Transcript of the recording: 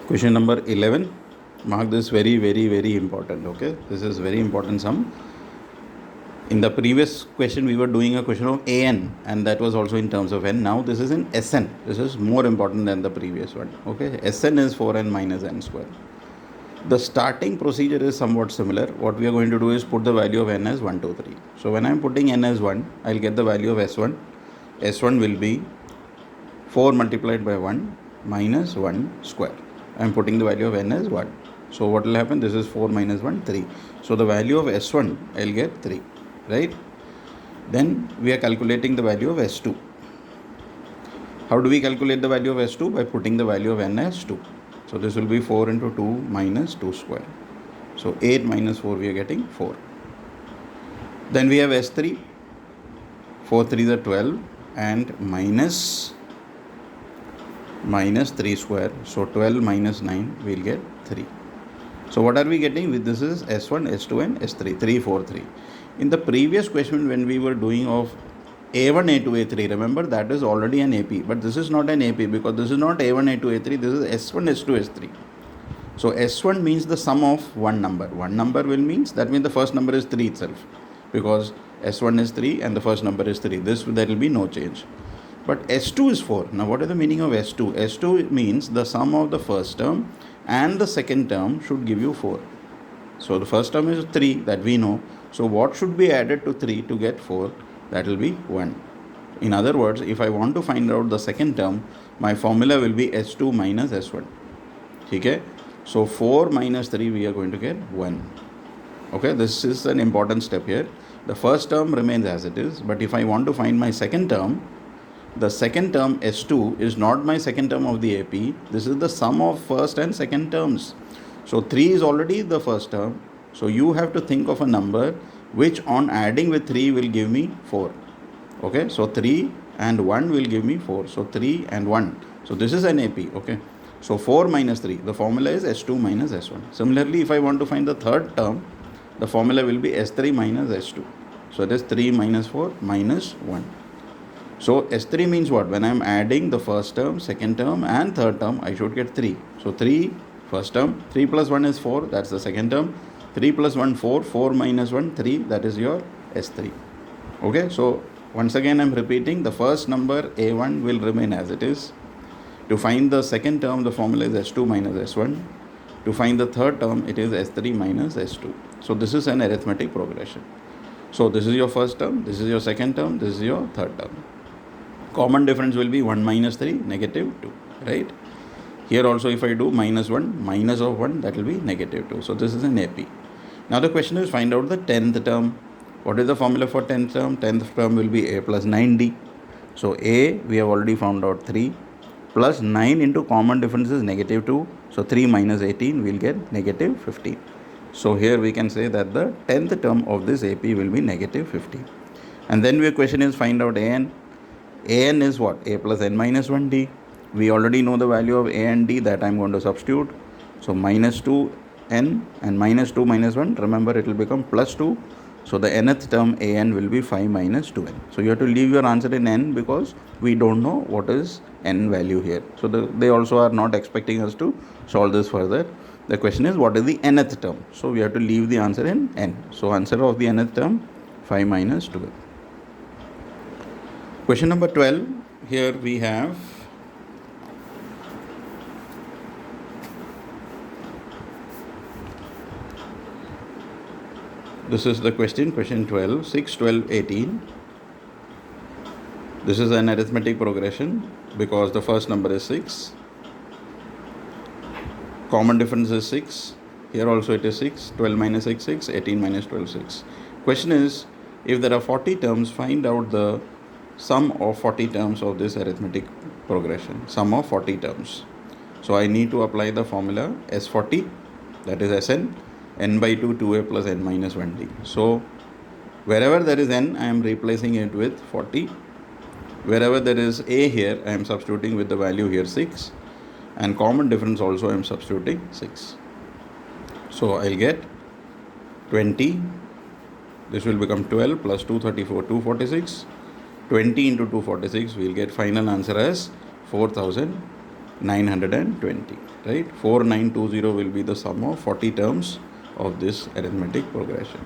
Question number 11. Mark this very, very, very important. Okay, this is very important sum. In the previous question, we were doing a question of an, and that was also in terms of n. Now this is in Sn. This is more important than the previous one. Okay, Sn is 4n minus n square. The starting procedure is somewhat similar. What we are going to do is put the value of n as 1, 2, 3. So when I am putting n as 1, I will get the value of S1. S1 will be 4 multiplied by 1 minus 1 square. I am putting the value of n as 1. So what will happen? This is 4 minus 1, 3. So the value of S1, I will get 3. Right? Then we are calculating the value of S2. How do we calculate the value of S2? By putting the value of n as 2. So this will be 4 into 2 minus 2 square. So 8 minus 4, we are getting 4. Then we have S3. 4 3s are 12 and minus 3 square. So 12 minus 9, we will get 3. So what are we getting? With this is S1, S2 and S3. 3, 4, 3. In the previous question when we were doing of A1, A2, A3, remember that is already an AP. But this is not an AP because this is not A1, A2, A3. This is S1, S2, S3. So S1 means the sum of one number. One number will means, that means the first number is 3 itself. Because S1 is 3 and the first number is 3. There will be no change. But S2 is 4. Now what is the meaning of S2? S2 means the sum of the first term and the second term should give you 4. So the first term is 3, that we know. So what should be added to 3 to get 4? That will be 1. In other words, if I want to find out the second term, my formula will be S2 minus S1. Okay? So 4 minus 3, we are going to get 1. Okay, this is an important step here. The first term remains as it is, but if I want to find my second term, the second term S2 is not my second term of the AP. This is the sum of first and second terms. So 3 is already the first term. So you have to think of a number which on adding with 3 will give me 4. Okay, so 3 and 1 will give me 4. So 3 and 1. So this is an AP. Okay, so 4 minus 3. The formula is S2 minus S1. Similarly, if I want to find the third term, the formula will be S3 minus S2. So it is 3 minus 4 minus 1. So S3 means what? When I am adding the first term, second term and third term, I should get 3. So 3 first term, 3 plus 1 is 4, that's the second term. 3 plus 1, 4, 4 minus 1, 3, that is your S3. Okay, so once again I am repeating, the first number A1 will remain as it is. To find the second term, the formula is S2 minus S1. To find the third term, it is S3 minus S2. So this is an arithmetic progression. So this is your first term, this is your second term, this is your third term. Common difference will be 1 minus 3, negative 2, right? Here also if I do minus 1, minus of 1, that will be negative 2. So this is an AP. Now the question is find out the 10th term. What is the formula for 10th term? 10th term will be A plus 9D. So A, we have already found out 3, plus 9 into common difference is negative 2. So 3 minus 18, we will get negative 15. So here we can say that the 10th term of this AP will be negative 15. And then your question is find out AN. AN is what? A plus n minus 1D. We already know the value of A and D, that I am going to substitute. So minus 2n and minus 2 minus 1. Remember it will become plus 2. So the nth term AN will be 5 minus 2n. So you have to leave your answer in n because we don't know what is n value here. So they also are not expecting us to solve this further. The question is what is the nth term. So we have to leave the answer in n. So answer of the nth term 5 minus 2n. Question number 12, here we have this is the question 12, 6, 12, 18. This is an arithmetic progression because the first number is 6. Common difference is 6. Here also it is 6. 12 minus 6, 6. 18 minus 12, 6. Question is, if there are 40 terms, find out the sum of 40 terms of this arithmetic progression. Sum of 40 terms. So I need to apply the formula S40, that is Sn, n by 2, 2a plus n minus 1d. So wherever there is n, I am replacing it with 40. Wherever there is a here, I am substituting with the value here 6. And common difference also I am substituting 6. So I'll get 20. This will become 12 plus 234, 246. 20 into 246, we will get final answer as 4000 920, right? 4920 will be the sum of 40 terms of this arithmetic progression.